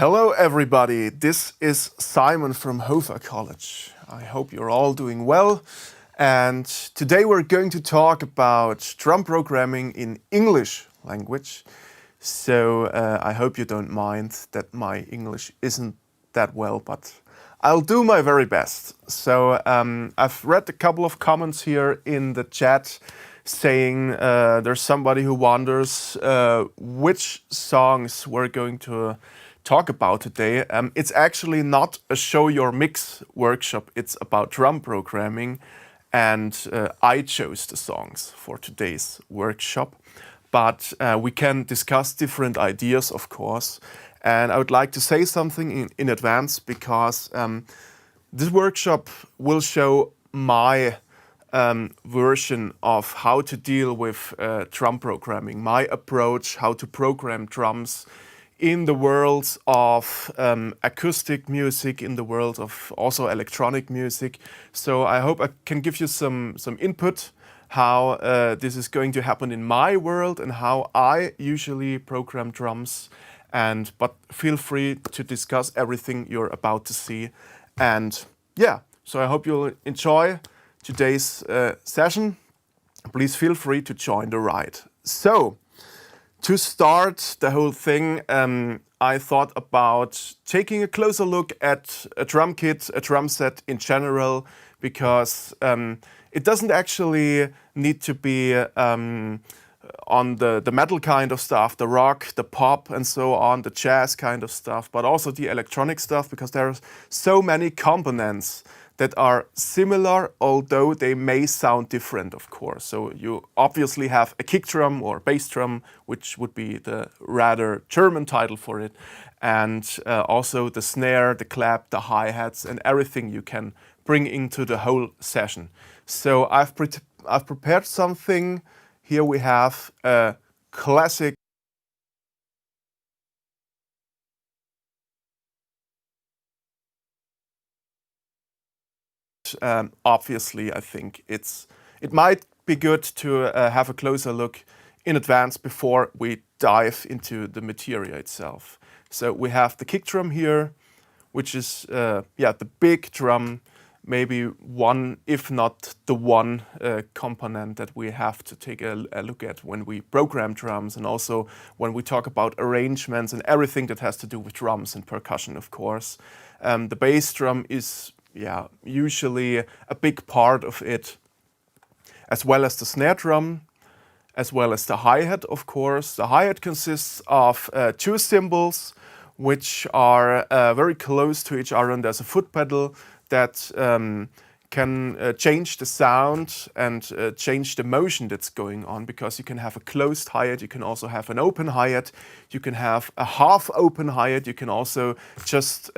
Hello everybody, this is Simon from HOFA-College. I hope you're all doing well, and today we're going to talk about drum programming in English language. So I hope you don't mind that my English isn't that well, but I'll do my very best. So I've read a couple of comments here in the chat saying there's somebody who wonders which songs we're going to talk about today. It's actually not a show your mix workshop, it's about drum programming, and I chose the songs for today's workshop. But we can discuss different ideas, of course. And I would like to say something in advance because this workshop will show my version of how to deal with drum programming, my approach, how to program drums in the world of acoustic music, in the world of also electronic music. So I hope I can give you some input how this is going to happen in my world and how I usually program drums. But feel free to discuss everything you're about to see. And yeah, so I hope you'll enjoy today's session. Please feel free to join the ride. So, to start the whole thing, I thought about taking a closer look at a drum kit, a drum set in general, because it doesn't actually need to be on the metal kind of stuff, the rock, the pop and so on, the jazz kind of stuff, but also the electronic stuff, because there are so many components that are similar, although they may sound different, of course. So you obviously have a kick drum or bass drum, which would be the rather German title for it, and also the snare, the clap, the hi-hats, and everything you can bring into the whole session. So I've prepared something. Here we have a classic obviously, I think it might be good to have a closer look in advance before we dive into the material itself. So we have the kick drum here, which is the big drum, maybe one, if not the one component that we have to take a look at when we program drums, and also when we talk about arrangements and everything that has to do with drums and percussion, of course. The bass drum is usually a big part of it, as well as the snare drum, as well as the hi-hat, of course. The hi-hat consists of two cymbals, which are very close to each other, and there's a foot pedal that can change the sound and change the motion that's going on, because you can have a closed hi-hat, you can also have an open hi-hat, you can have a half open hi-hat, you can also just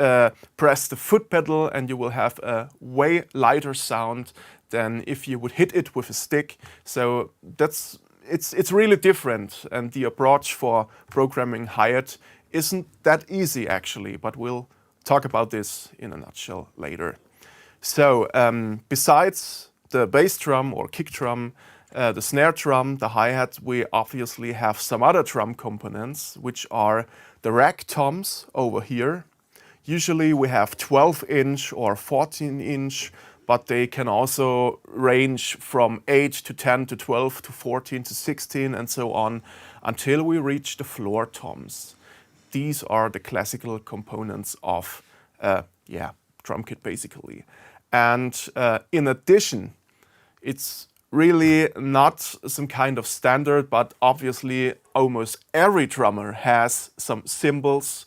press the foot pedal and you will have a way lighter sound than if you would hit it with a stick. So it's really different, and the approach for programming hi-hat isn't that easy actually, but we'll talk about this in a nutshell later. So besides the bass drum or kick drum, the snare drum, the hi-hat, we obviously have some other drum components, which are the rack toms over here. Usually we have 12-inch or 14-inch, but they can also range from 8 to 10 to 12 to 14 to 16 and so on, until we reach the floor toms. These are the classical components of drum kit basically. And in addition, it's really not some kind of standard, but obviously almost every drummer has some cymbals,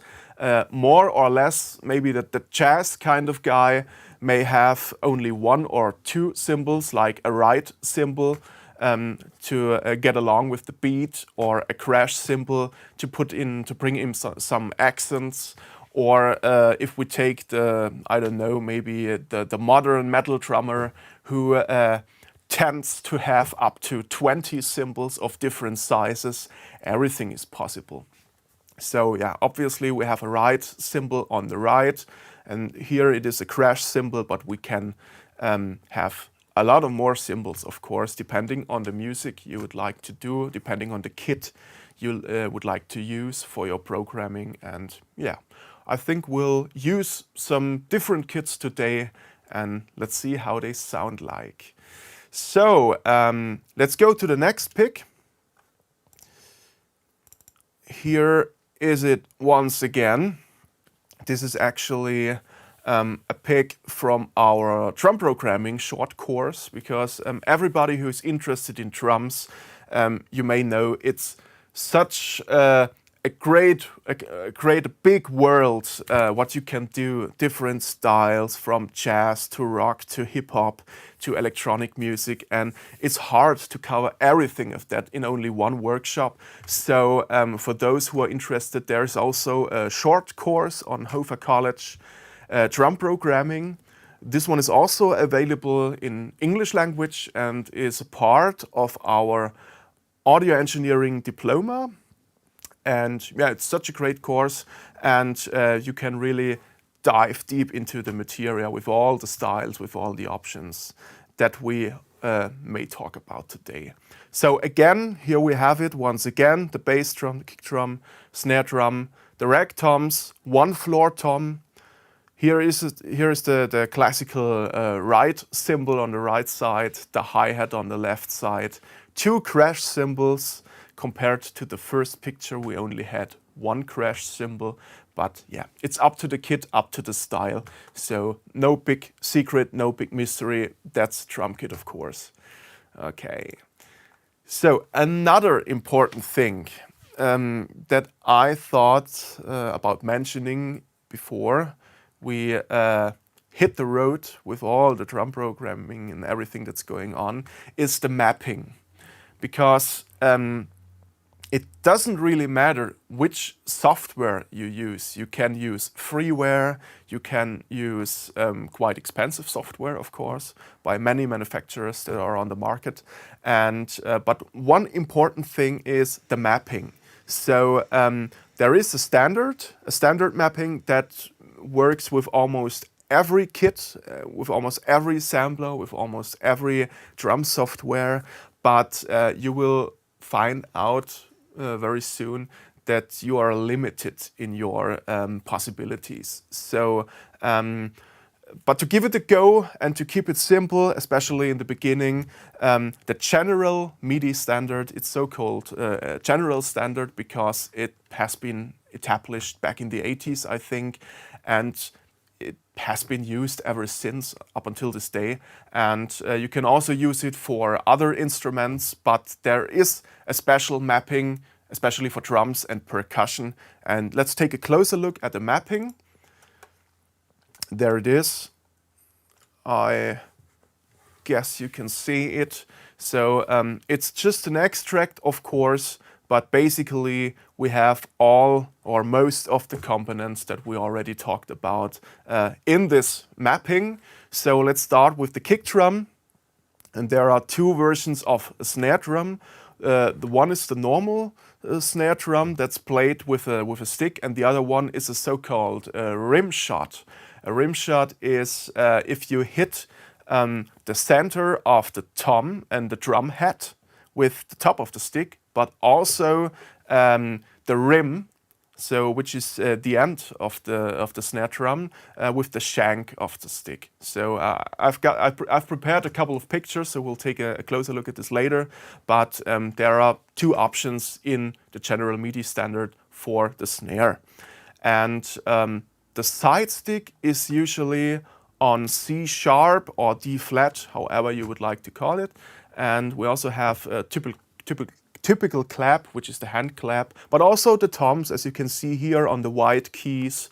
more or less. Maybe that the jazz kind of guy may have only one or two cymbals, like a right cymbal to get along with the beat, or a crash cymbal to bring in some accents. Or if we take the modern metal drummer who tends to have up to 20 cymbals of different sizes, everything is possible. So yeah, obviously we have a right cymbal on the right, and here it is a crash cymbal, but we can have a lot of more cymbals, of course, depending on the music you would like to do, depending on the kit you would like to use for your programming. And yeah, I think we'll use some different kits today, and let's see how they sound like. So let's go to the next pick. Here is it once again. This is actually a pick from our drum programming short course, because everybody who's interested in drums, you may know it's such a great big world, what you can do, different styles from jazz to rock to hip hop to electronic music, and it's hard to cover everything of that in only one workshop. So for those who are interested, there is also a short course on HOFA-College, drum programming. This one is also available in English language and is a part of our audio engineering diploma. And yeah, it's such a great course, and you can really dive deep into the material with all the styles, with all the options that we may talk about today. So again, here we have it once again, the bass drum, the kick drum, snare drum, the rag toms, one floor tom. Here is the classical right cymbal on the right side, the hi-hat on the left side, two crash cymbals. Compared to the first picture, we only had one crash cymbal, but yeah, it's up to the kit, up to the style. So no big secret, no big mystery. That's drum kit, of course. Okay. So another important thing that I thought about mentioning before we hit the road with all the drum programming and everything that's going on is the mapping, because it doesn't really matter which software you use. You can use freeware, you can use quite expensive software, of course, by many manufacturers that are on the market. And but one important thing is the mapping. So there is a standard mapping that works with almost every kit, with almost every sampler, with almost every drum software, but you will find out very soon that you are limited in your possibilities. So, but to give it a go and to keep it simple, especially in the beginning, the general Midi standard, it's so-called general standard because it has been established back in the 80s, I think, and it has been used ever since up until this day. And you can also use it for other instruments, but there is a special mapping, especially for drums and percussion. And let's take a closer look at the mapping. There it is. I guess you can see it. So it's just an extract, of course, but basically we have all or most of the components that we already talked about in this mapping. So let's start with the kick drum. And there are two versions of a snare drum. The one is the normal snare drum that's played with a stick, and the other one is a so-called rim shot. A rim shot is if you hit the center of the tom and the drum head with the top of the stick, but also the rim, so which is the end of the snare drum with the shank of the stick. So I've prepared a couple of pictures, so we'll take a closer look at this later. But there are two options in the general Midi standard for the snare, and the side stick is usually on C sharp or D flat, however you would like to call it. And we also have a typical clap, which is the hand clap, but also the toms, as you can see here on the white keys.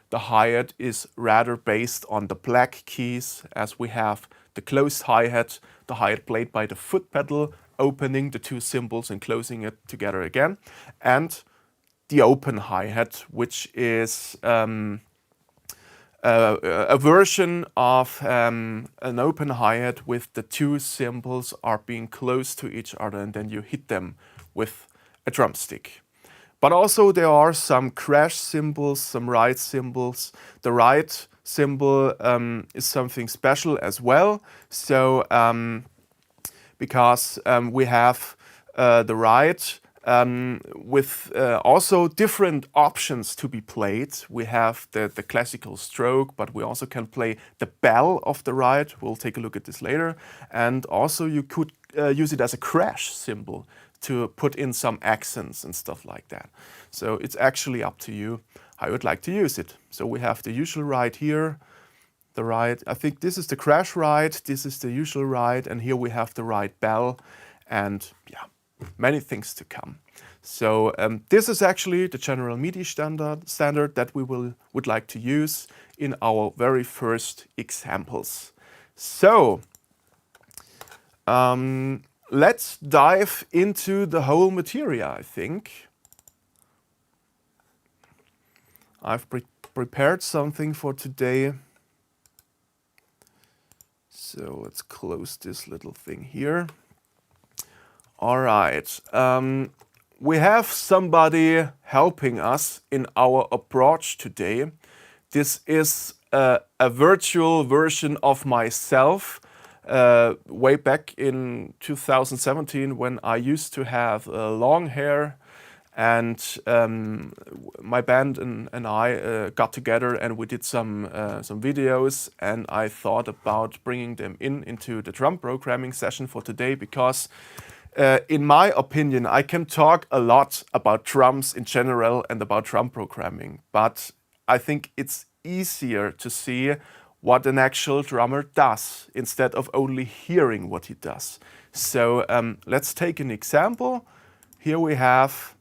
The hi-hat is rather based on the black keys, as we have the closed hi-hat, the hi-hat played by the foot pedal, opening the two cymbals and closing it together again, and the open hi-hat, which is a version of an open hi-hat with the two cymbals are being close to each other, and then you hit them with a drumstick. But also there are some crash cymbals, some ride cymbals. The ride cymbal is something special as well. So because we have the ride with also different options to be played. We have the classical stroke, but we also can play the bell of the ride. We'll take a look at this later. And also you could use it as a crash cymbal to put in some accents and stuff like that. So it's actually up to you how you would like to use it. So we have the usual ride here, the ride, I think this is the crash ride, this is the usual ride, and here we have the ride bell, and yeah, many things to come. So this is actually the general Midi standard that we would like to use in our very first examples. So let's dive into the whole material, I think. I've prepared something for today. So let's close this little thing here. All right. We have somebody helping us in our approach today. This is a virtual version of myself way back in 2017 when I used to have long hair, and my band and I got together and we did some videos, and I thought about bringing them into the drum programming session for today because in my opinion, I can talk a lot about drums in general and about drum programming, but I think it's easier to see what an actual drummer does instead of only hearing what he does. So let's take an example. Here we have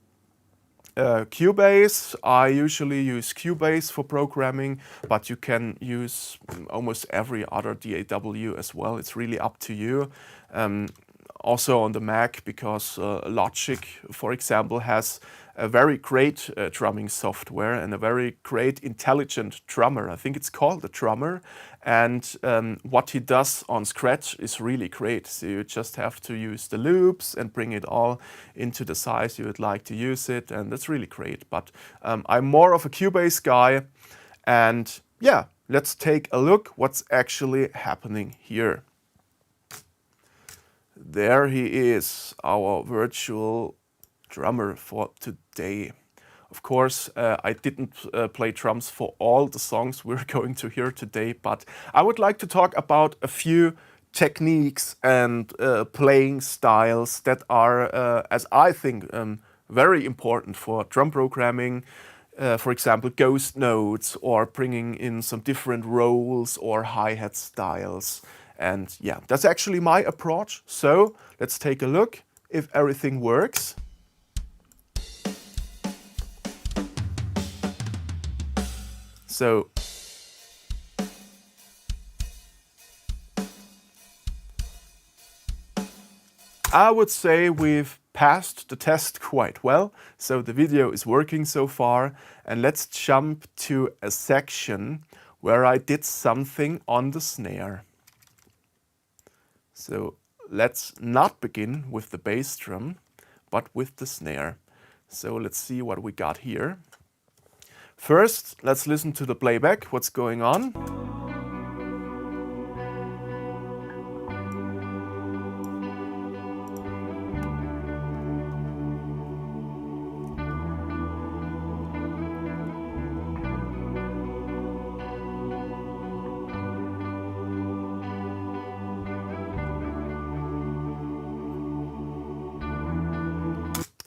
Cubase. I usually use Cubase for programming, but you can use almost every other DAW as well. It's really up to you. Also on the Mac, because Logic, for example, has a very great drumming software and a very great intelligent drummer. I think it's called the drummer, and what he does on Scratch is really great. So you just have to use the loops and bring it all into the size you would like to use it, and that's really great. But I'm more of a Cubase guy, and yeah, let's take a look what's actually happening here. There he is, our virtual drummer for today. Of course, I didn't play drums for all the songs we're going to hear today, but I would like to talk about a few techniques and playing styles that are, as I think, very important for drum programming. For example, ghost notes, or bringing in some different rolls or hi-hat styles. And yeah, that's actually my approach. So let's take a look if everything works. So I would say we've passed the test quite well. So the video is working so far. And let's jump to a section where I did something on the snare. So let's not begin with the bass drum, but with the snare. So let's see what we got here. First, let's listen to the playback, what's going on.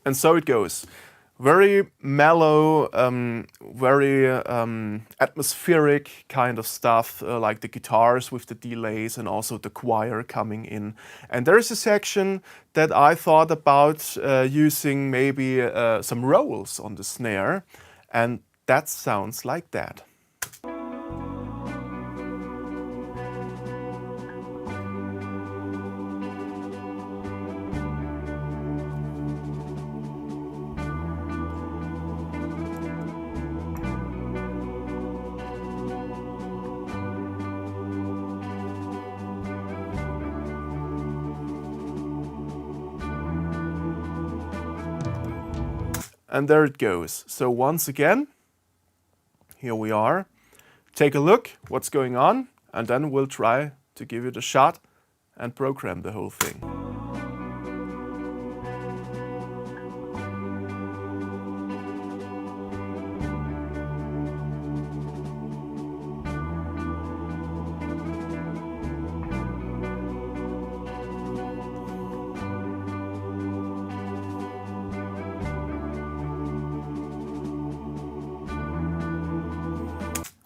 And so it goes. Very mellow, very atmospheric kind of stuff, like the guitars with the delays and also the choir coming in. And there is a section that I thought about using maybe some rolls on the snare, and that sounds like that. And there it goes. So once again, here we are. Take a look what's going on, and then we'll try to give it a shot and program the whole thing.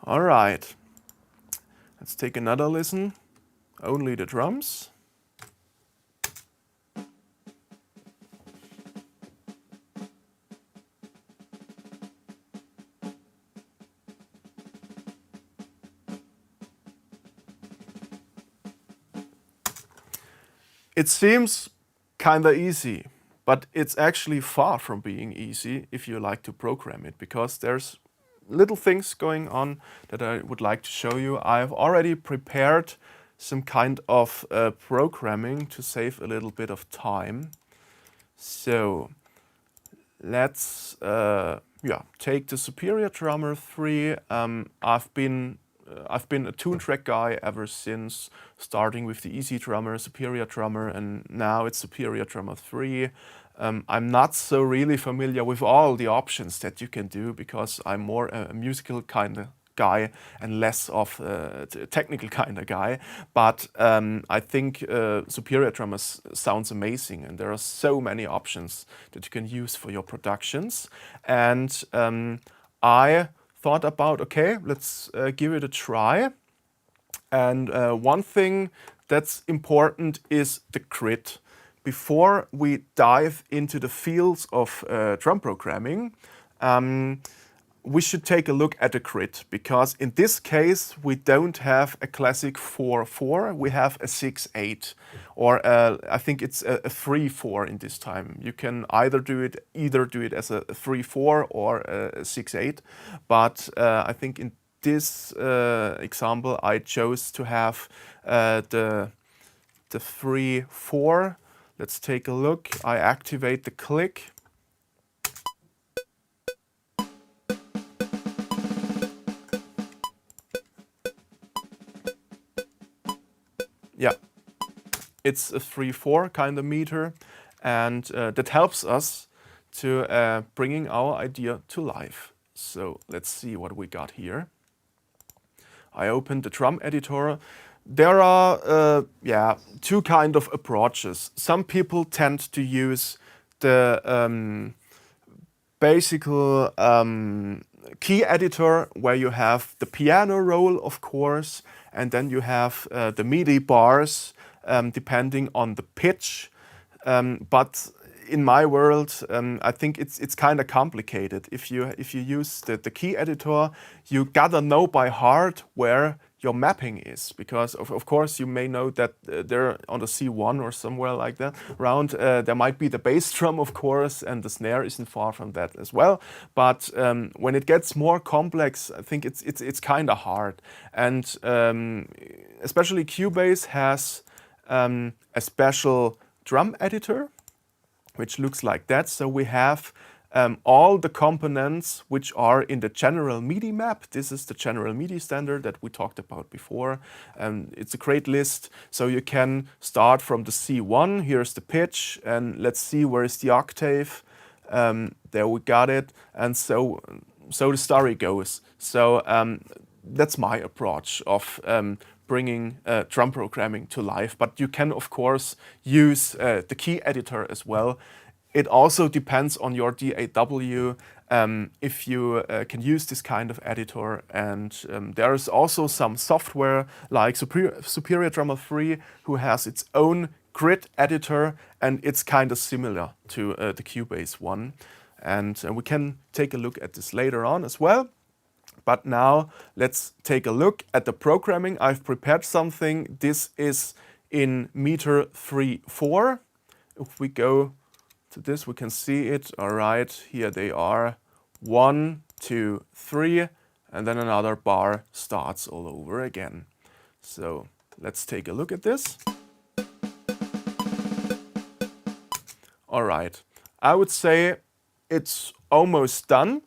All right, let's take another listen. Only the drums. It seems kinda easy, but it's actually far from being easy if you like to program it, because there's little things going on that I would like to show you. I've already prepared some kind of programming to save a little bit of time. So let's take the Superior Drummer 3. I've been a tune track guy ever since, starting with the Easy Drummer, Superior Drummer, and now it's Superior Drummer 3. I'm not so really familiar with all the options that you can do, because I'm more a musical kind of guy and less of a technical kind of guy. But I think Superior Drummer sounds amazing, and there are so many options that you can use for your productions. And I thought about, okay, let's give it a try. And one thing that's important is the grid. Before we dive into the fields of drum programming, we should take a look at the grid, because in this case we don't have a classic 4/4, we have a 6/8, or I think it's a 3/4 in this time. You can either do it as a 3/4 or a 6/8, but I think in this example I chose to have the 3/4. Let's take a look. I activate the click. Yeah, it's a 3/4 kind of meter, and that helps us to bringing our idea to life. So let's see what we got here. I opened the drum editor. There are two kind of approaches. Some people tend to use the basic key editor, where you have the piano roll, of course, and then you have the Midi bars, depending on the pitch. But in my world, I think it's kind of complicated. If you use the key editor, you gotta know by heart where your mapping is, because of course you may know that they're on the C1 or somewhere like that around. There might be the bass drum, of course, and the snare isn't far from that as well. But when it gets more complex, I think it's kind of hard. And especially Cubase has a special drum editor, which looks like that. So we have all the components which are in the general Midi map. This is the general Midi standard that we talked about before. It's a great list. So you can start from the C1. Here's the pitch, and let's see where is the octave. There we got it. And so the story goes. So that's my approach of bringing drum programming to life. But you can, of course, use the key editor as well. It also depends on your DAW if you can use this kind of editor. And there is also some software like Superior Drummer 3, who has its own grid editor, and it's kind of similar to the Cubase one. And we can take a look at this later on as well. But now let's take a look at the programming. I've prepared something. This is in meter 3/4. If we go to this, we can see it. All right, here they are. 1, 2, 3, and then another bar starts all over again. So let's take a look at this. All right, I would say it's almost done,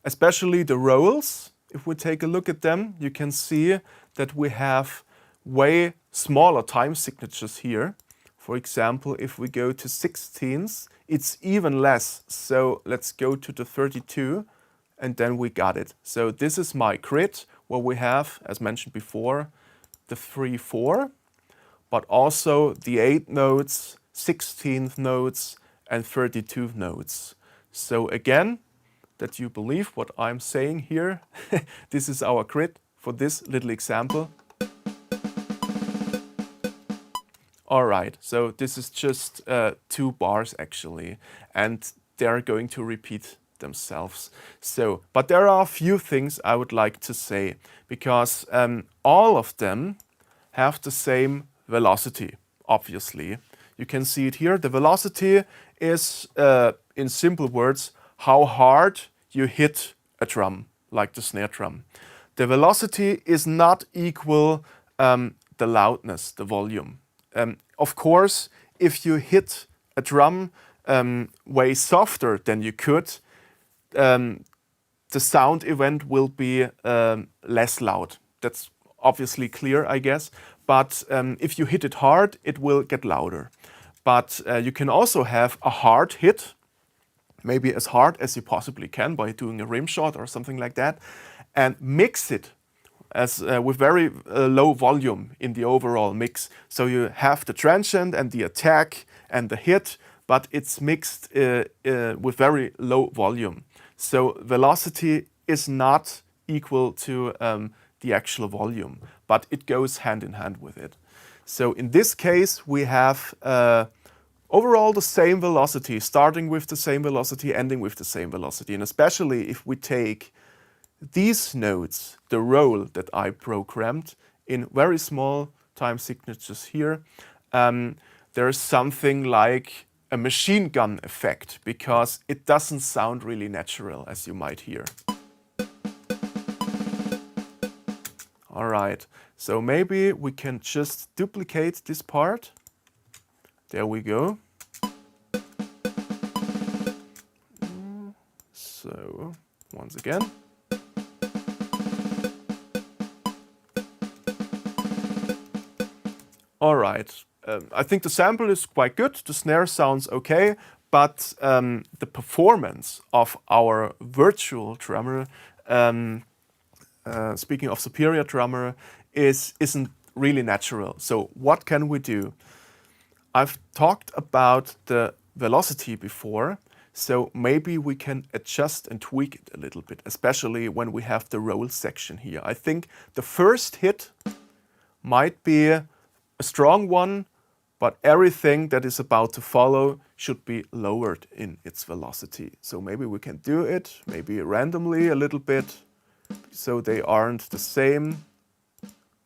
especially the rolls. If we take a look at them, you can see that we have way smaller time signatures here. For example, if we go to 16ths, it's even less. So let's go to the 32, and then we got it. So this is my grid, where we have, as mentioned before, the 3/4, but also the 8 notes, 16th notes, and 32 notes. So again, that you believe what I'm saying here. This is our grid for this little example. All right, so this is just 2 bars actually, and they're going to repeat themselves. So, but there are a few things I would like to say, because all of them have the same velocity, obviously. You can see it here. The velocity is, in simple words, how hard you hit a drum, like the snare drum. The velocity is not equal the loudness, the volume. Of course, if you hit a drum way softer than you could, the sound event will be less loud. That's obviously clear, I guess. But if you hit it hard, it will get louder. But you can also have a hard hit, maybe as hard as you possibly can by doing a rim shot or something like that, and mix it as with very low volume in the overall mix. So you have the transient and the attack and the hit, but it's mixed with very low volume. So velocity is not equal to the actual volume, but it goes hand in hand with it. So in this case, we have overall the same velocity, starting with the same velocity, ending with the same velocity. And especially if we take these notes, the roll that I programmed in very small time signatures here, there's something like a machine gun effect, because it doesn't sound really natural, as you might hear. All right, so maybe we can just duplicate this part. There we go. So, once again. All right, I think the sample is quite good. The snare sounds okay, but the performance of our virtual drummer, speaking of superior drummer, isn't really natural. So what can we do? I've talked about the velocity before, so maybe we can adjust and tweak it a little bit, especially when we have the roll section here. I think the first hit might be a strong one, but everything that is about to follow should be lowered in its velocity. So maybe we can do it, maybe randomly a little bit, so they aren't the same.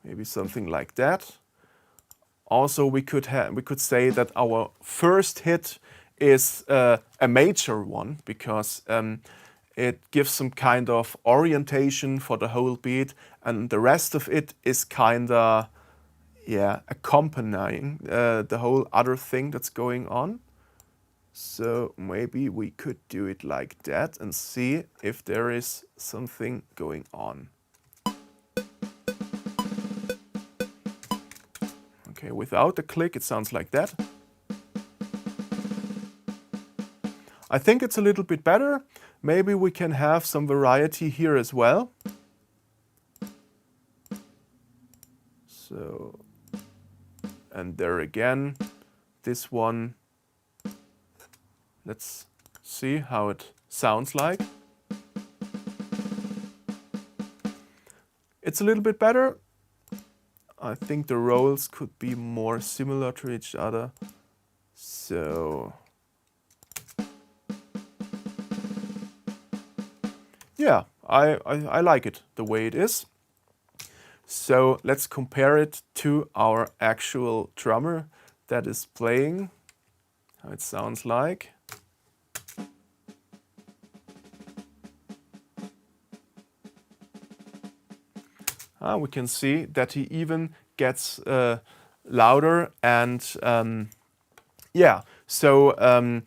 Maybe something like that. Also, we could say that our first hit is a major one, because it gives some kind of orientation for the whole beat, and the rest of it is kinda, yeah, accompanying the whole other thing that's going on. So maybe we could do it like that and see if there is something going on. Okay, without the click, it sounds like that. I think it's a little bit better. Maybe we can have some variety here as well. So, and there again, this one, let's see how it sounds like. It's a little bit better. I think the rolls could be more similar to each other. So, yeah, I like it the way it is. So let's compare it to our actual drummer that is playing, how it sounds like. We can see that he even gets louder, and yeah, so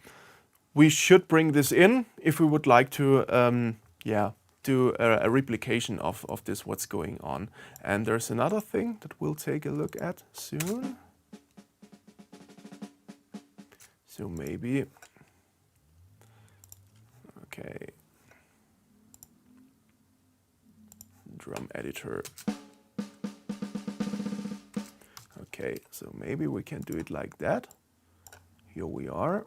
we should bring this in if we would like to yeah, do a replication of this, what's going on. And there's another thing that we'll take a look at soon. So maybe, okay, drum editor. Okay, so maybe we can do it like that. Here we are.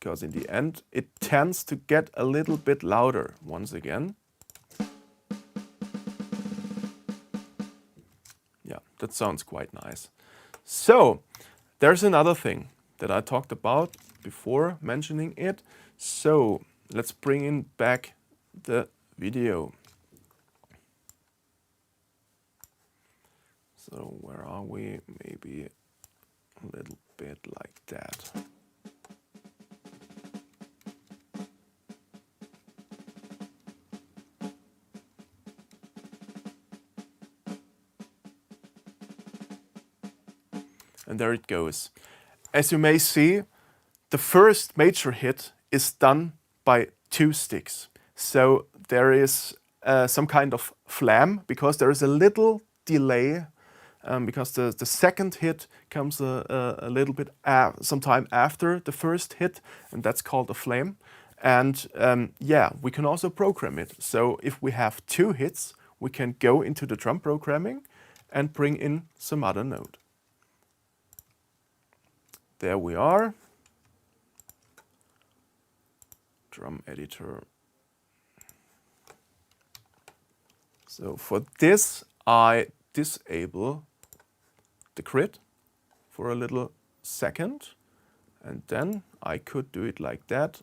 because in the end it tends to get a little bit louder once again. Yeah, that sounds quite nice. So there's another thing that I talked about before mentioning it. So let's bring in back the video. So where are we? Maybe a little bit like that. And there it goes. As you may see, the first major hit is done by 2 sticks. So there is some kind of flam, because there is a little delay, because the second hit comes a little bit sometime after the first hit, and that's called a flame. And yeah, we can also program it. So if we have 2 hits, we can go into the drum programming and bring in some other note. There we are. Drum editor. So for this, I disable the grid for a little second, and then I could do it like that.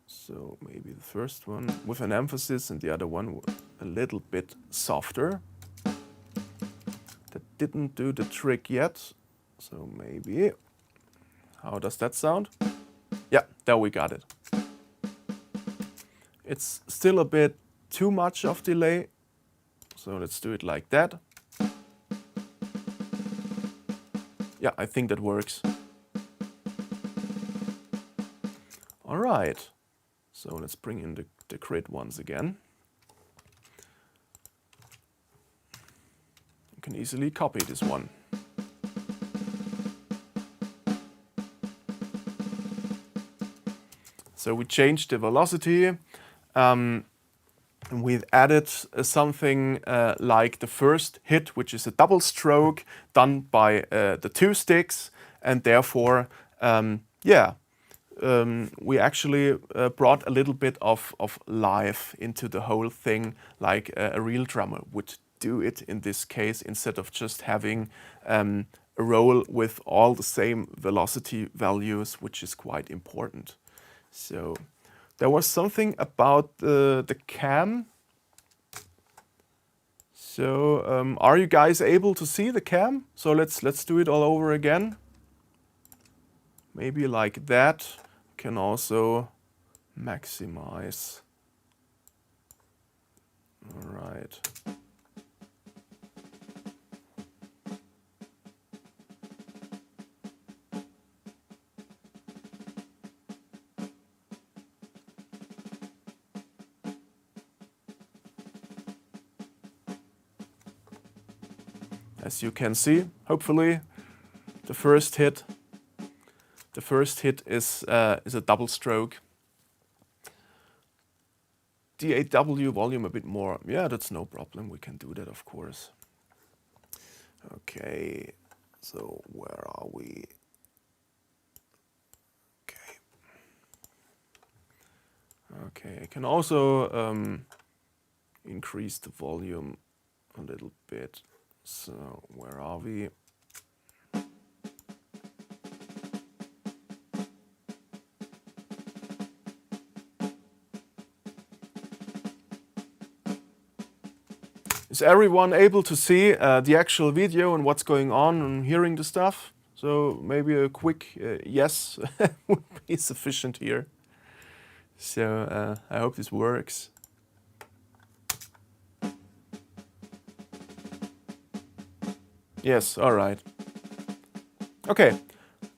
So maybe the first one with an emphasis and the other one a little bit softer. That didn't do the trick yet. So maybe, how does that sound? Yeah, there we got it. It's still a bit too much of delay, so let's do it like that. Yeah, I think that works. All right, so let's bring in the grid once again. You can easily copy this one. So we changed the velocity. We've added something like the first hit, which is a double stroke done by the 2 sticks, and therefore, yeah, we actually brought a little bit of life into the whole thing, like a real drummer would do it in this case, instead of just having a roll with all the same velocity values, which is quite important. So there was something about the cam. So are you guys able to see the cam? So let's do it all over again. Maybe like that. Can also maximize. All right. As you can see, hopefully, the first hit is a double stroke. DAW volume a bit more. Yeah, that's no problem. We can do that, of course. Okay, so where are we? Okay, I can also increase the volume a little bit. So where are we? Is everyone able to see the actual video and what's going on and hearing the stuff? So maybe a quick yes would be sufficient here. So I hope this works. Yes, all right. Okay,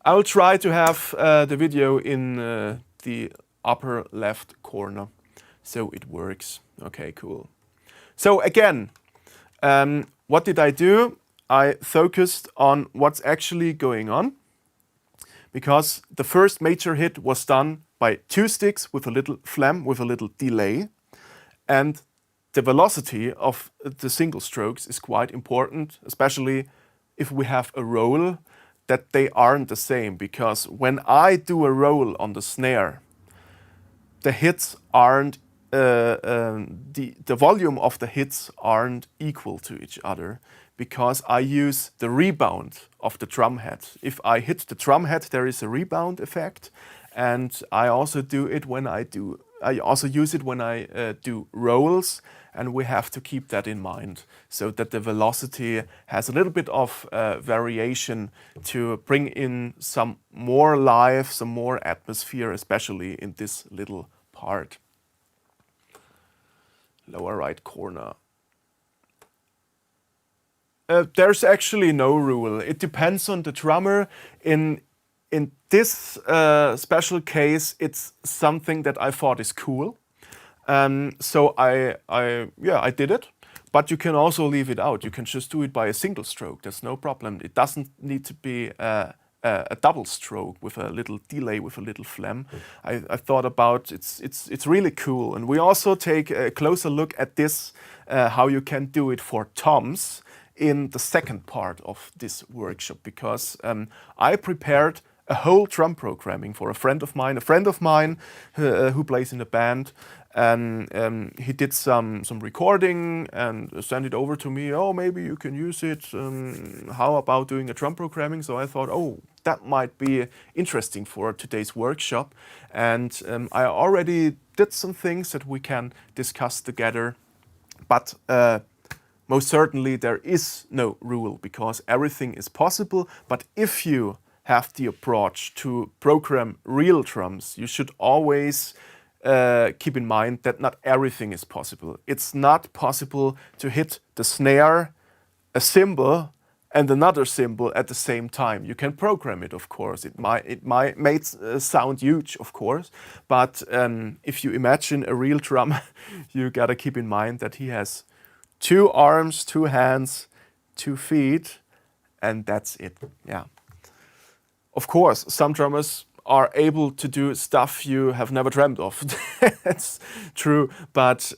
I will try to have the video in the upper left corner, so it works. Okay, cool. So again, what did I do? I focused on what's actually going on, because the first major hit was done by 2 sticks with a little flam, with a little delay, and the velocity of the single strokes is quite important, especially if we have a roll that they aren't the same, because when I do a roll on the snare, the hits aren't the volume of the hits aren't equal to each other, because I use the rebound of the drum head. If I hit the drum head, there is a rebound effect, and I also use it when I do rolls, and we have to keep that in mind, so that the velocity has a little bit of variation to bring in some more life, some more atmosphere, especially in this little part. Lower right corner. There's actually no rule. It depends on the drummer. In this special case, it's something that I thought is cool. So I did it. But you can also leave it out. You can just do it by a single stroke. There's no problem. It doesn't need to be a double stroke with a little delay, with a little phlegm. I thought about it's really cool. And we also take a closer look at this, how you can do it for toms in the second part of this workshop, because I prepared a whole drum programming for a friend of mine who plays in a band. He did some recording and sent it over to me. Oh, maybe you can use it. How about doing a drum programming? So I thought, oh, that might be interesting for today's workshop. And I already did some things that we can discuss together. But most certainly there is no rule, because everything is possible. But if you have the approach to program real drums, you should always keep in mind that not everything is possible. It's not possible to hit the snare, a cymbal, and another cymbal at the same time. You can program it, of course. It may sound huge, of course, but if you imagine a real drum, you gotta keep in mind that he has 2 arms, 2 hands, 2 feet, and that's it. Yeah. Of course, some drummers are able to do stuff you have never dreamt of. That's true, but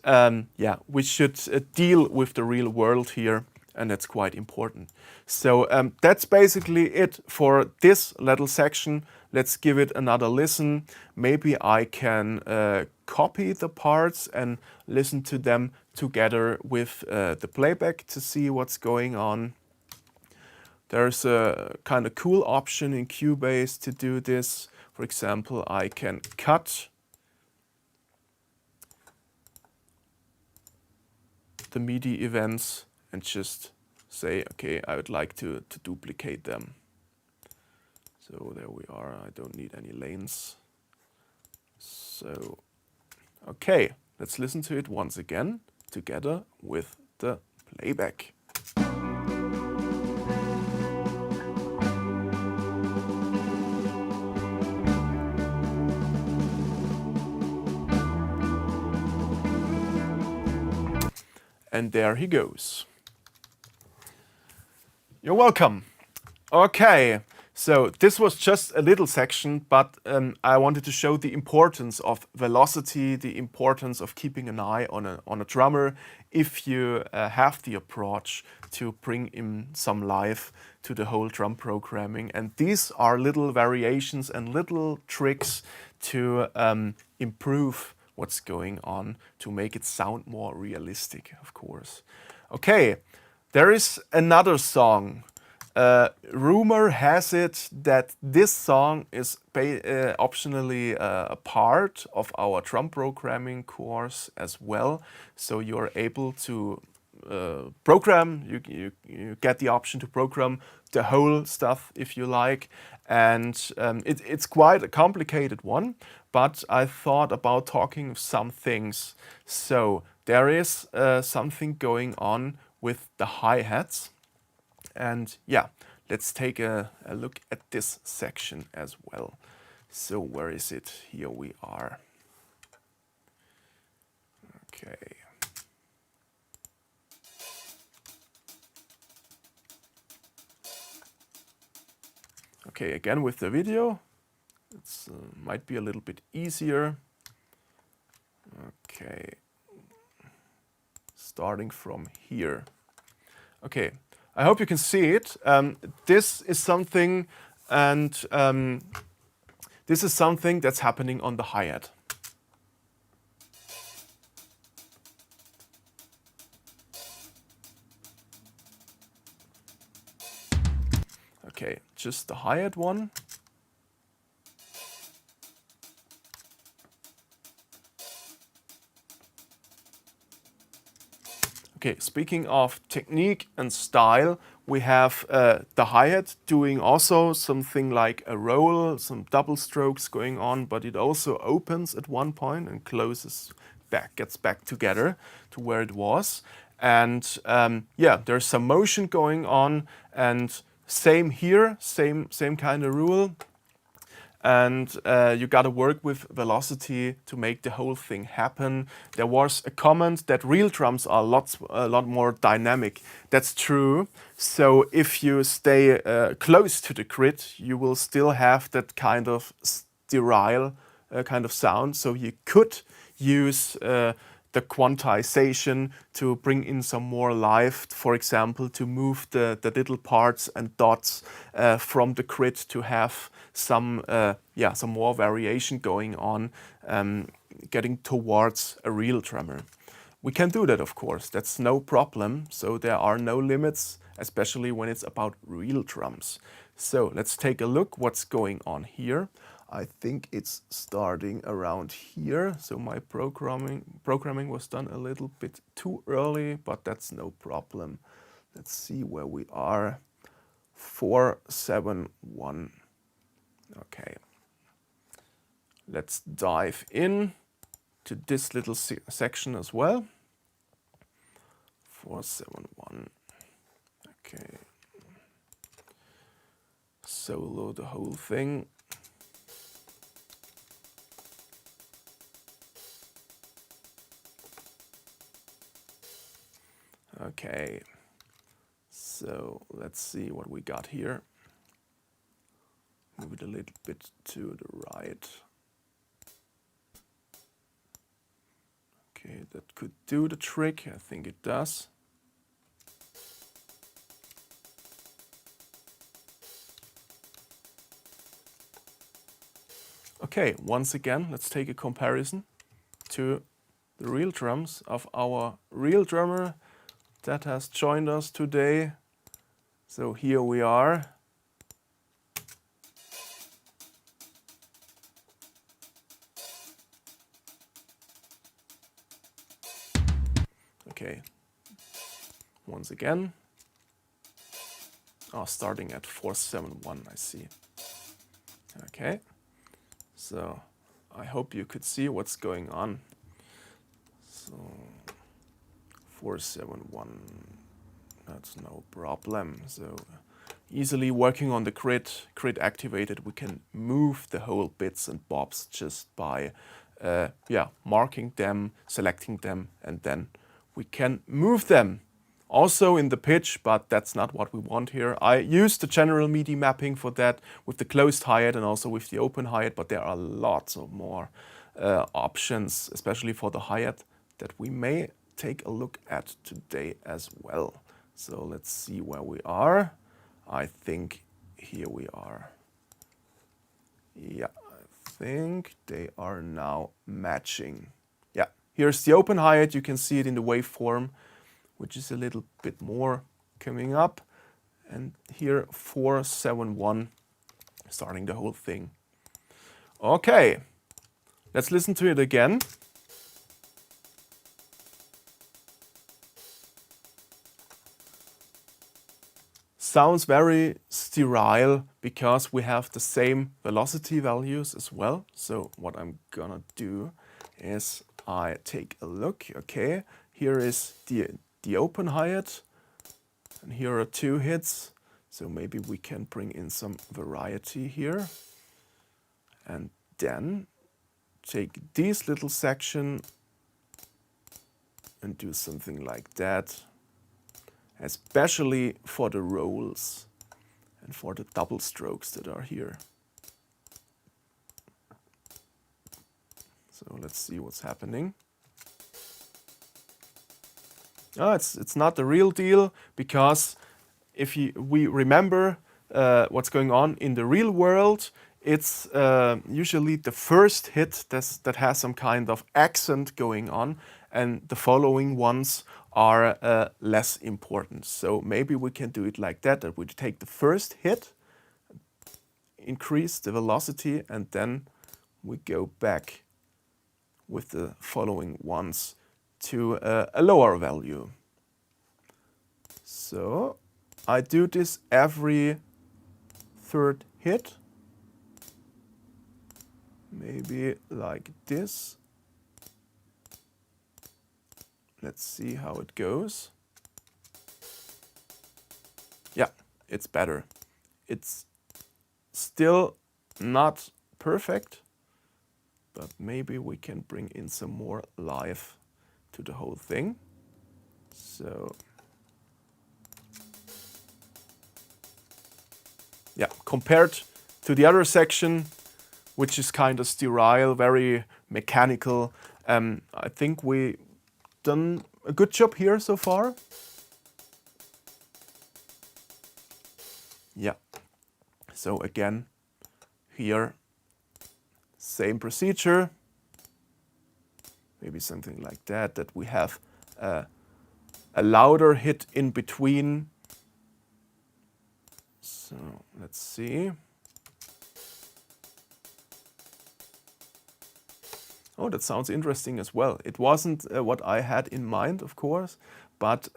yeah, we should deal with the real world here, and that's quite important. So that's basically it for this little section. Let's give it another listen. Maybe I can copy the parts and listen to them together with the playback to see what's going on. There's a kind of cool option in Cubase to do this. For example, I can cut the Midi events and just say, okay, I would like to duplicate them. So there we are. I don't need any lanes. So, okay, let's listen to it once again together with the playback. And there he goes. You're welcome. Okay, so this was just a little section, but I wanted to show the importance of velocity, the importance of keeping an eye on a drummer if you have the approach to bring in some life to the whole drum programming. And these are little variations and little tricks to improve what's going on, to make it sound more realistic, of course. Okay, there is another song. Rumor has it that this song is optionally a part of our drum programming course as well. So you're able to program, you get the option to program the whole stuff if you like. And it's quite a complicated one, but I thought about talking some things. So there is something going on with the hi-hats. And yeah, let's take a look at this section as well. So where is it? Here we are. Okay. Okay, again with the video. It might be a little bit easier. Okay. Starting from here. Okay. I hope you can see it. This is something, and this is something that's happening on the hi-hat. Okay, just the hi-hat one. Okay, speaking of technique and style, we have the hi-hat doing also something like a roll, some double strokes going on, but it also opens at one point and closes back, gets back together to where it was. And yeah, there's some motion going on, and same here, same kind of rule. And you got to work with velocity to make the whole thing happen. There was a comment that real drums are a lot more dynamic. That's true. So if you stay close to the grid, you will still have that kind of sterile kind of sound. So you could use the quantization to bring in some more life, for example, to move the little parts and dots from the grid to have some more variation going on, getting towards a real drummer. We can do that, of course. That's no problem. So there are no limits, especially when it's about real drums. So let's take a look what's going on here. I think it's starting around here. So my programming was done a little bit too early, but that's no problem. Let's see where we are. 471. Okay. Let's dive in to this little section as well. 471. Okay. Solo the whole thing. Okay, so let's see what we got here. Move it a little bit to the right. Okay, that could do the trick. I think it does. Okay, once again, let's take a comparison to the real drums of our real drummer that has joined us today. So here we are. Okay, once again. Oh, starting at 471, I see. Okay, so I hope you could see what's going on. So 471, that's no problem. So easily working on the grid activated, we can move the whole bits and bobs just by marking them, selecting them, and then we can move them. Also in the pitch, but that's not what we want here. I used the general Midi mapping for that with the closed hi-hat and also with the open hi-hat, but there are lots of more options, especially for the hi-hat, that we may take a look at today as well. So let's see where we are. I think here we are. Yeah, I think they are now matching. Yeah, here's the open hi-hat. You can see it in the waveform, which is a little bit more coming up. And here 471, starting the whole thing. Okay, let's listen to it again. Sounds very sterile because we have the same velocity values as well. So what I'm gonna do is I take a look. Okay, here is the open hi-hat, and here are 2 hits. So maybe we can bring in some variety here, and then take this little section and do something like that. Especially for the rolls and for the double strokes that are here. So let's see what's happening. Oh, it's not the real deal because we remember what's going on in the real world, it's usually the first hit that has some kind of accent going on, and the following ones are less important. So maybe we can do it like that we take the first hit, increase the velocity, and then we go back with the following ones to a lower value. So I do this every third hit, maybe like this. Let's see how it goes. Yeah, it's better. It's still not perfect, but maybe we can bring in some more life to the whole thing. So yeah, compared to the other section, which is kind of sterile, very mechanical, I think we done a good job here so far. Yeah. So again, here, same procedure. Maybe something like that we have a louder hit in between. So let's see. Oh, that sounds interesting as well. It wasn't what I had in mind, of course, but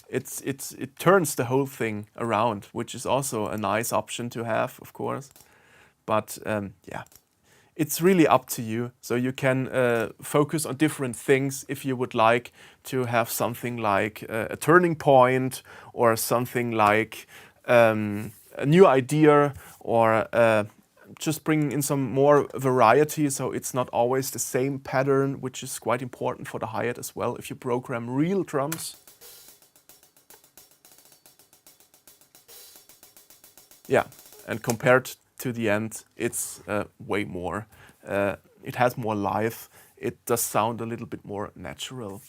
it turns the whole thing around, which is also a nice option to have, of course. But yeah, it's really up to you. So you can focus on different things if you would like to have something like a turning point, or something like a new idea, or just bring in some more variety, so it's not always the same pattern, which is quite important for the hi-hat as well if you program real drums. Yeah, and compared to the end, it's way more. It has more life. It does sound a little bit more natural.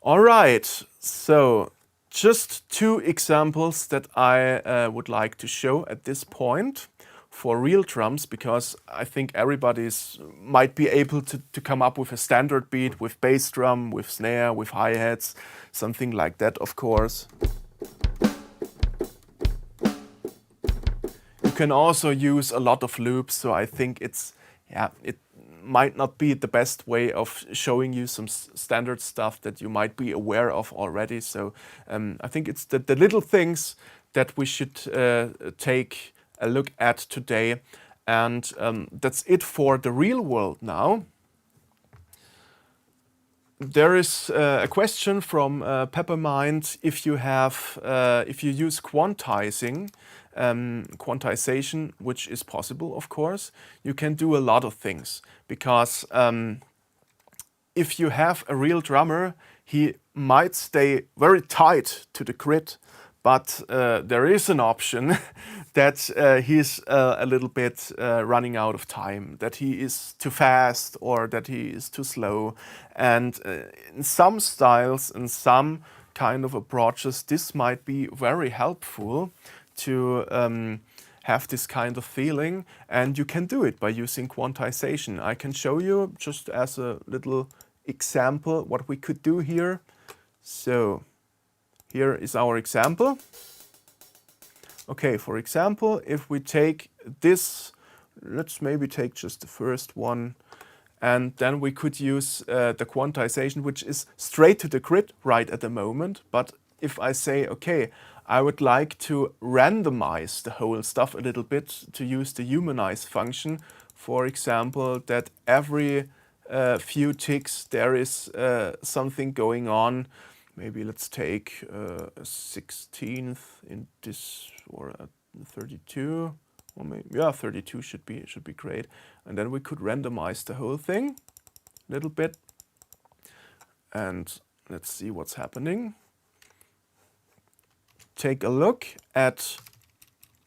All right, so just two examples that I would like to show at this point for real drums, because I think everybody might be able to come up with a standard beat with bass drum, with snare, with hi-hats, something like that, of course. You can also use a lot of loops, so I think it might not be the best way of showing you some standard stuff that you might be aware of already. So I think it's the little things that we should take a look at today. And that's it for the real world now. There is a question from Peppermind. If you use quantization, which is possible, of course, you can do a lot of things, because if you have a real drummer, he might stay very tight to the grid, but there is an option that he's a little bit running out of time, that he is too fast or that he is too slow. And in some styles and some kind of approaches, this might be very helpful to have this kind of feeling, and you can do it by using quantization. I can show you just as a little example what we could do here. So here is our example. Okay, for example, if we take this, let's maybe take just the first one, and then we could use the quantization, which is straight to the grid right at the moment. But if I say, okay, I would like to randomize the whole stuff a little bit, to use the humanize function, for example, that every few ticks there is something going on. Maybe let's take a 16th in this, or a 32, or maybe, yeah, 32 should be great. And then we could randomize the whole thing a little bit, and let's see what's happening. Take a look at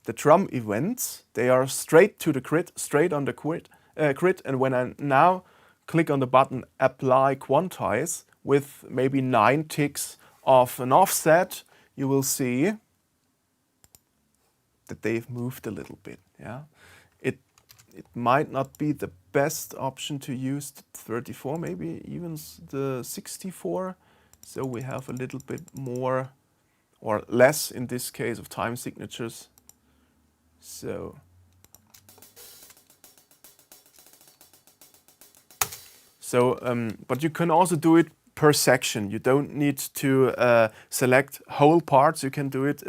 the drum events. They are straight to the grid, straight on the grid. And when I now click on the button Apply Quantize with maybe 9 ticks of an offset, you will see that they've moved a little bit. Yeah, it might not be the best option to use the 34, maybe even the 64. So we have a little bit more or less in this case of time signatures. But you can also do it per section. You don't need to select whole parts. You can do it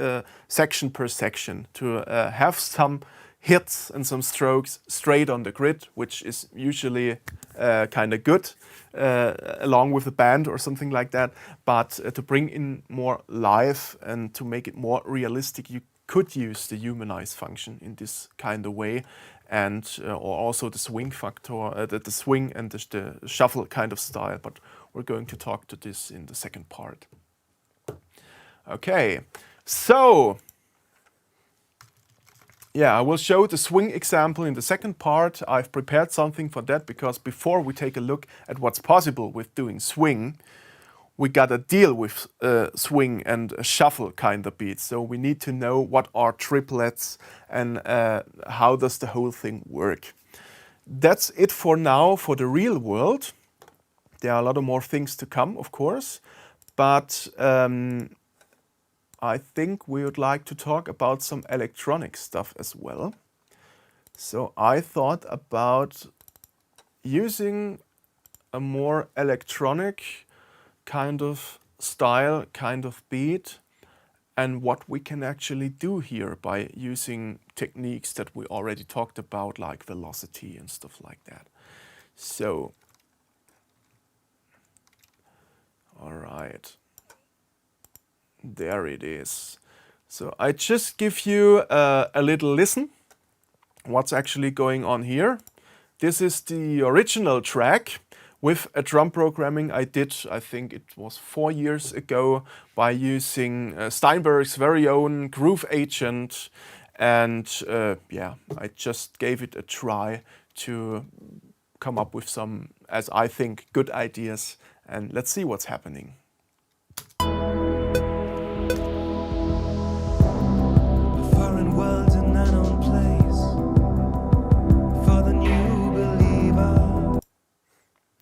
section per section to have some hits and some strokes straight on the grid, which is usually kind of good along with a band or something like that. But to bring in more live and to make it more realistic, you could use the humanize function in this kind of way, and or also the swing factor, the swing and the shuffle kind of style. But we're going to talk to this in the second part. Okay, so yeah, I will show the swing example in the second part. I've prepared something for that because before we take a look at what's possible with doing swing, we gotta deal with swing and shuffle kind of beats. So we need to know what are triplets and how does the whole thing work. That's it for now for the real world. There are a lot of more things to come, of course, but I think we would like to talk about some electronic stuff as well. So I thought about using a more electronic kind of style, kind of beat, and what we can actually do here by using techniques that we already talked about, like velocity and stuff like that. So, all right, there it is. So I just give you a little listen, what's actually going on here. This is the original track with a drum programming I did, I think it was 4 years ago, by using Steinberg's very own Groove Agent. And yeah, I just gave it a try to come up with some, as I think, good ideas. And let's see what's happening.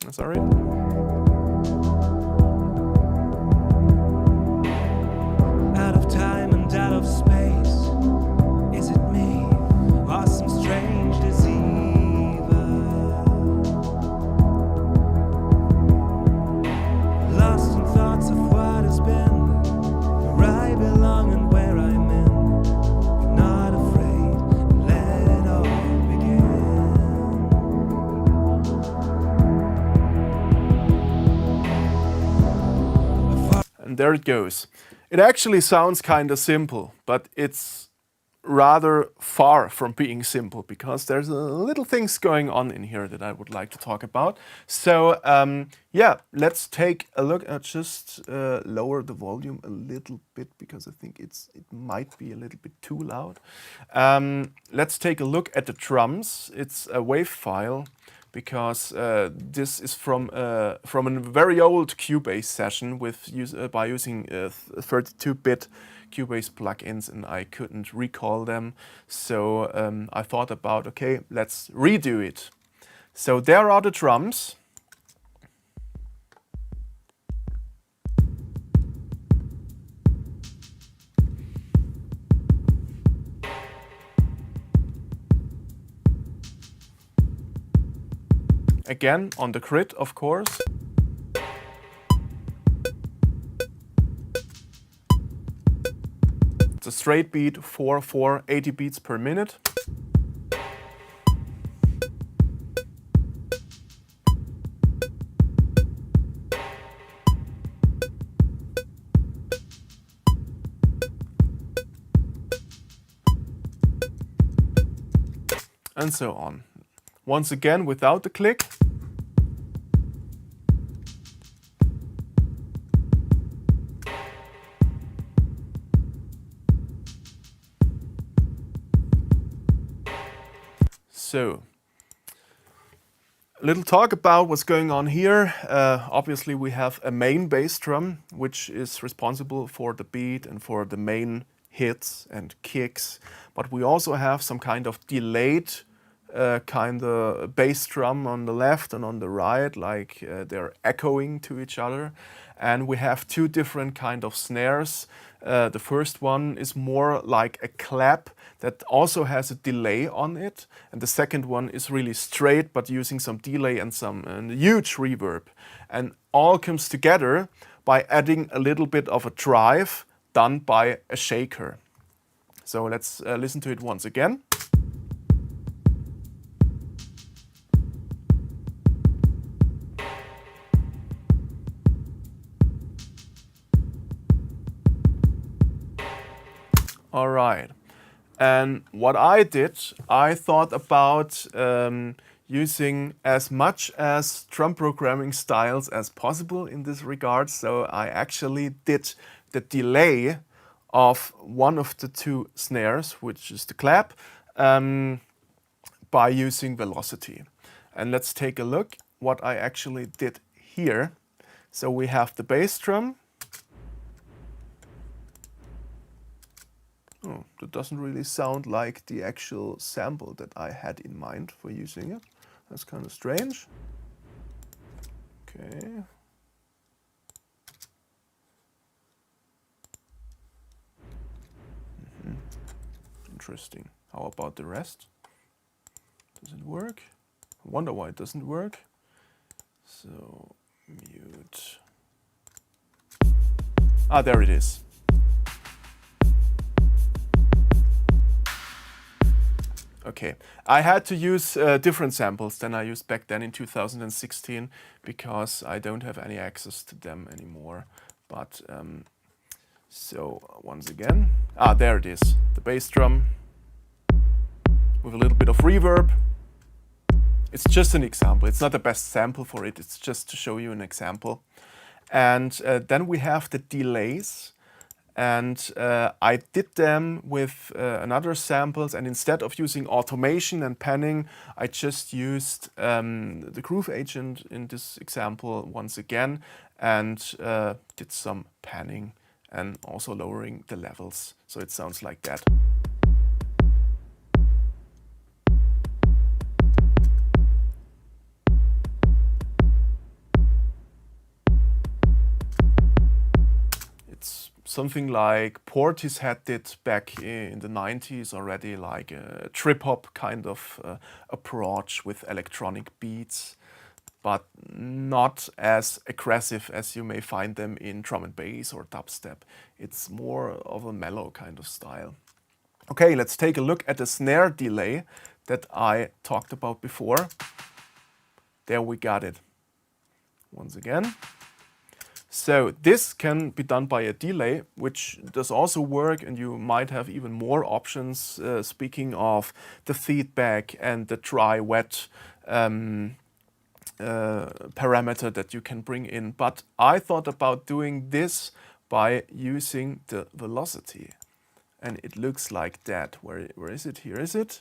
That's all right. Out of time and out of space, is it me or some strange deceiver? Lost in thoughts of what has been, where I belong and where I'm in, but not afraid, and let it all begin. And there it goes. It actually sounds kind of simple, but it's rather far from being simple because there's a little things going on in here that I would like to talk about. So yeah, let's take a look. I'll just lower the volume a little bit because I think it might be a little bit too loud. Let's take a look at the drums. It's a WAV file, because this is from a very old Cubase session by using 32-bit Cubase plugins, and I couldn't recall them. So I thought about, okay, let's redo it. So there are the drums. Again, on the grid, of course. It's a straight beat, 4/4, 80 beats per minute. And so on. Once again, without the click. So little talk about what's going on here. Obviously, we have a main bass drum, which is responsible for the beat and for the main hits and kicks. But we also have some kind of delayed kind of bass drum on the left and on the right, like they're echoing to each other. And we have two different kind of snares. The first one is more like a clap that also has a delay on it. And the second one is really straight, but using some delay and some huge reverb. And all comes together by adding a little bit of a drive done by a shaker. So let's listen to it once again. All right. And what I did, I thought about using as much as drum programming styles as possible in this regard. So I actually did the delay of one of the two snares, which is the clap, by using velocity. And let's take a look what I actually did here. So we have the bass drum. Oh, that doesn't really sound like the actual sample that I had in mind for using it. That's kind of strange. Okay. Interesting. How about the rest? Does it work? I wonder why it doesn't work. So, mute. Ah, there it is. Okay, I had to use different samples than I used back then in 2016 because I don't have any access to them anymore. But so once again, there it is, the bass drum with a little bit of reverb. It's just an example. It's not the best sample for it. It's just to show you an example. And then we have the delays. And I did them with another samples, and instead of using automation and panning, I just used the groove agent in this example once again, and did some panning and also lowering the levels, so it sounds like that. Something like Portis had it back in the 90s already, like a trip-hop kind of approach with electronic beats, but not as aggressive as you may find them in drum and bass or dubstep. It's more of a mellow kind of style. Okay, let's take a look at the snare delay that I talked about before. There we got it. Once again. So this can be done by a delay, which does also work, and you might have even more options, speaking of the feedback and the dry-wet parameter that you can bring in. But I thought about doing this by using the velocity. And it looks like that. Where is it? Here is it.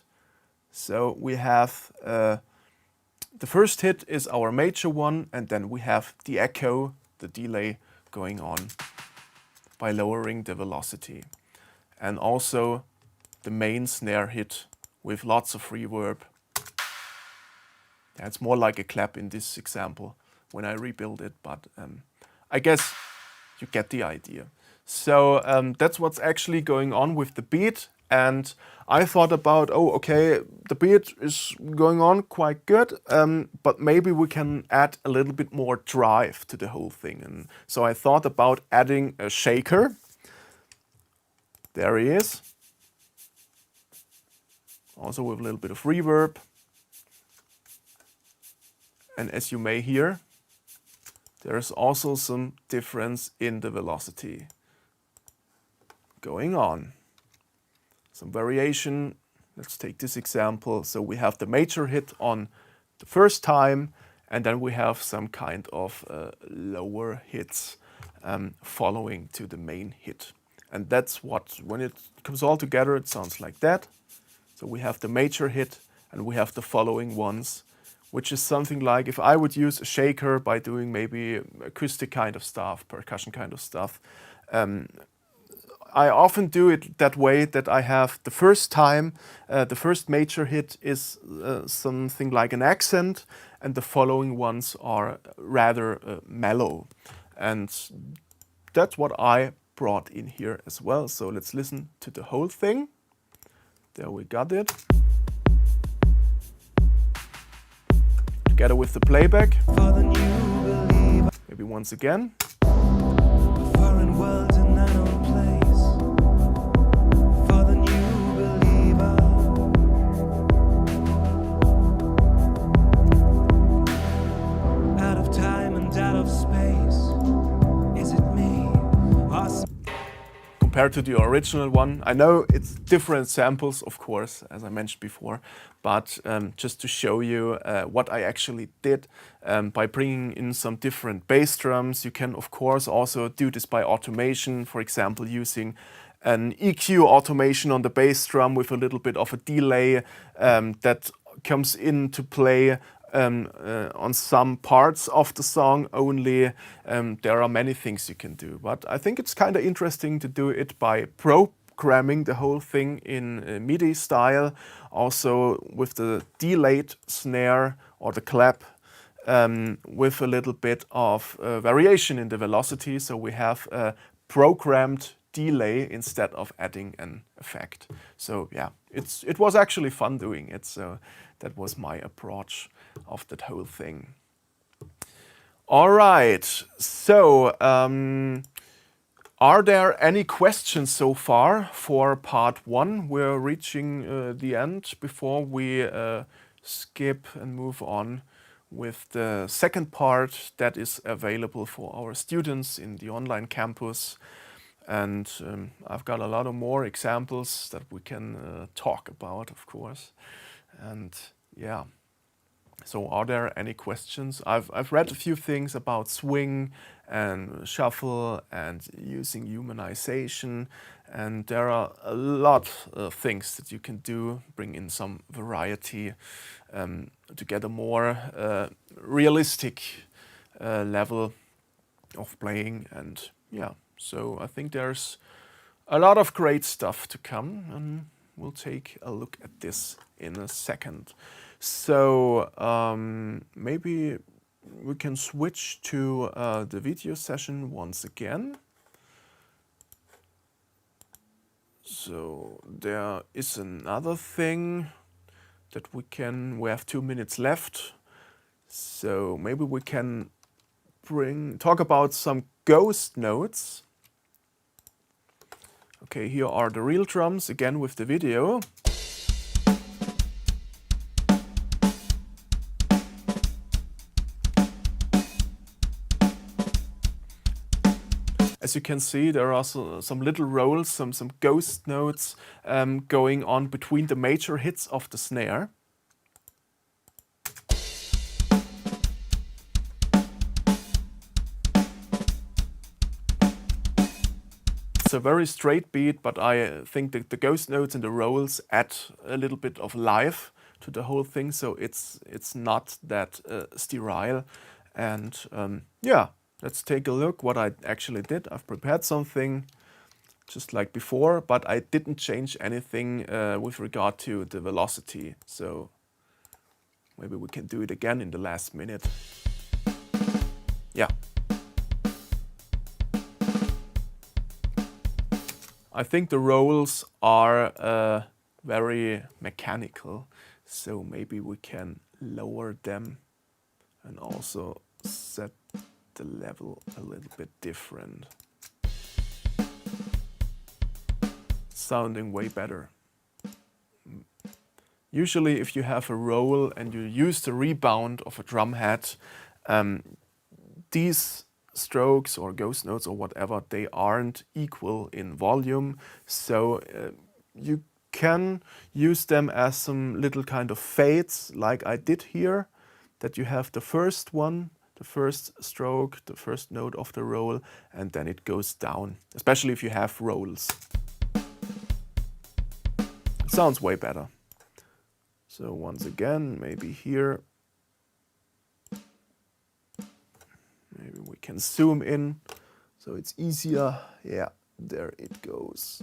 So we have the first hit is our major one, and then we have the echo, the delay going on by lowering the velocity. And also the main snare hit with lots of reverb. Yeah, it's more like a clap in this example when I rebuild it, but I guess you get the idea. So that's what's actually going on with the beat. And I thought about, oh, okay, the beat is going on quite good, but maybe we can add a little bit more drive to the whole thing. And so I thought about adding a shaker. There he is. Also with a little bit of reverb. And as you may hear, there's also some difference in the velocity going on. Some variation. Let's take this example. So we have the major hit on the first time, and then we have some kind of lower hits following to the main hit. And that's what, when it comes all together, it sounds like that. So we have the major hit, and we have the following ones which is something like if I would use a shaker by doing maybe acoustic kind of stuff, percussion kind of stuff. I often do it that way, that I have the first time, the first major hit is something like an accent, and the following ones are rather mellow. And that's what I brought in here as well. So let's listen to the whole thing. There we got it. Together with the playback. For the new believer, Maybe once again. a foreign world and unknown place. For the new believer, out of time and out of space. Is it me or Compared to the original one, I know it's different samples, of course, as I mentioned before, but just to show you what I actually did by bringing in some different bass drums. You can, of course, also do this by automation, for example, using an EQ automation on the bass drum with a little bit of a delay that comes into play on some parts of the song only. There are many things you can do, but I think it's kind of interesting to do it by programming the whole thing in Midi style, also with the delayed snare or the clap, with a little bit of variation in the velocity, so we have a programmed delay instead of adding an effect. So yeah, it was actually fun doing it, so that was my approach of that whole thing. All right, so are there any questions so far for part 1? We're reaching the end before we skip and move on with the second part that is available for our students in the online campus. And I've got a lot of more examples that we can talk about, of course. And yeah, so are there any questions? I've read a few things about swing and shuffle and using humanization, and there are a lot of things that you can do, bring in some variety to get a more realistic level of playing. And yeah, so I think there's a lot of great stuff to come, and we'll take a look at this in a second. So maybe we can switch to the video session once again. So there is another thing that we have 2 minutes left. So maybe we can talk about some ghost notes. Okay, here are the real drums again with the video. As you can see, there are some little rolls, some ghost notes going on between the major hits of the snare. It's a very straight beat, but I think that the ghost notes and the rolls add a little bit of life to the whole thing, so it's not that sterile. And yeah, let's take a look what I actually did. I've prepared something just like before, but I didn't change anything with regard to the velocity. So maybe we can do it again in the last minute. Yeah. I think the rolls are very mechanical, so maybe we can lower them and also set the level a little bit different. Sounding way better. Usually if you have a roll and you use the rebound of a drum head, these strokes or ghost notes or whatever, they aren't equal in volume, so you can use them as some little kind of fades like I did here, that you have the first one, the first stroke, the first note of the roll, and then it goes down, especially if you have rolls. It sounds way better. So once again, maybe here can zoom in so it's easier. Yeah, there it goes.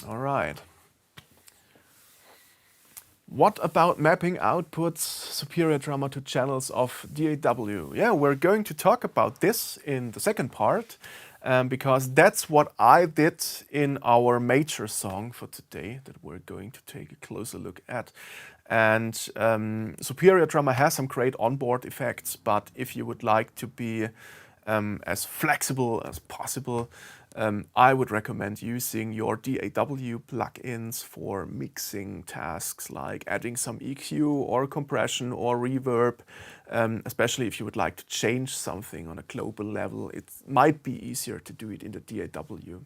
All right. What about mapping outputs superior drummer to channels of DAW? Yeah, we're going to talk about this in the second part because that's what I did in our major song for today that we're going to take a closer look at. And superior drummer has some great onboard effects, but if you would like to be as flexible as possible, I would recommend using your DAW plugins for mixing tasks like adding some EQ or compression or reverb, especially if you would like to change something on a global level. It might be easier to do it in the DAW.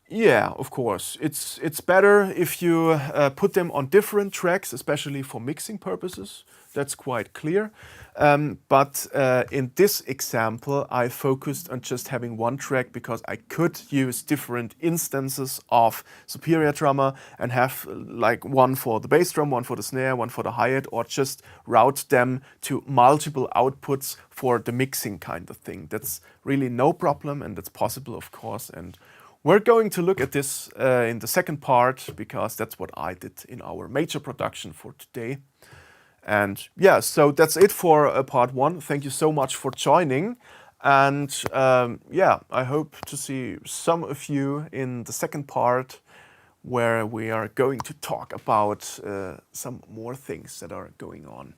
Yeah, of course. It's better if you put them on different tracks, especially for mixing purposes. That's quite clear. But in this example, I focused on just having one track because I could use different instances of superior drummer and have like one for the bass drum, one for the snare, one for the hi-hat, or just route them to multiple outputs for the mixing kind of thing. That's really no problem, and that's possible, of course. And we're going to look at this in the second part because that's what I did in our major production for today. And yeah, so that's it for part one. Thank you so much for joining. And yeah, I hope to see some of you in the second part where we are going to talk about some more things that are going on.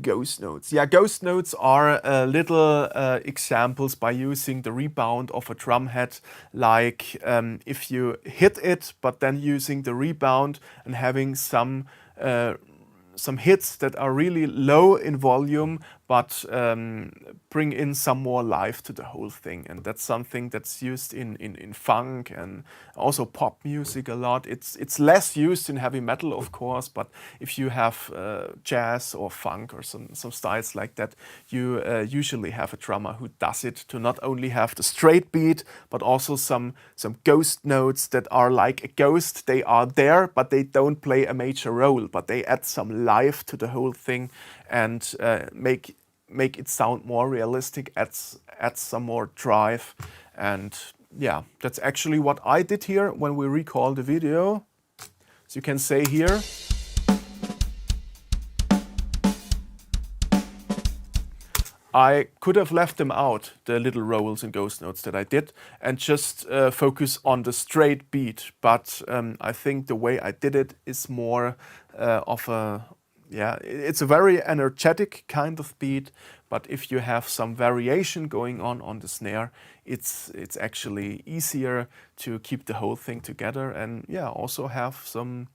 Ghost notes. Yeah, ghost notes are little examples by using the rebound of a drum head, like if you hit it, but then using the rebound and having some hits that are really low in volume, but bring in some more life to the whole thing. And that's something that's used in funk and also pop music a lot. It's less used in heavy metal, of course, but if you have jazz or funk or some styles like that, you usually have a drummer who does it to not only have the straight beat, but also some ghost notes that are like a ghost. They are there, but they don't play a major role, but they add some life to the whole thing and make it sound more realistic, adds some more drive. And yeah, that's actually what I did here when we recall the video. So you can say here, I could have left them out, the little rolls and ghost notes that I did, and just focus on the straight beat. But I think the way I did it is more of a, yeah, it's a very energetic kind of beat, but if you have some variation going on the snare, it's actually easier to keep the whole thing together and yeah, also have some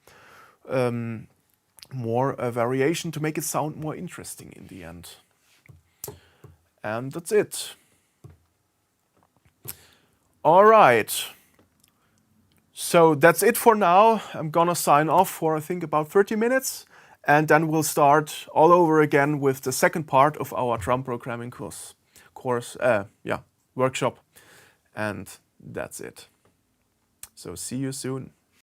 more variation to make it sound more interesting in the end. And that's it. All right. So that's it for now. I'm gonna sign off for I think about 30 minutes. And then we'll start all over again with the second part of our drum programming workshop. And that's it. So see you soon.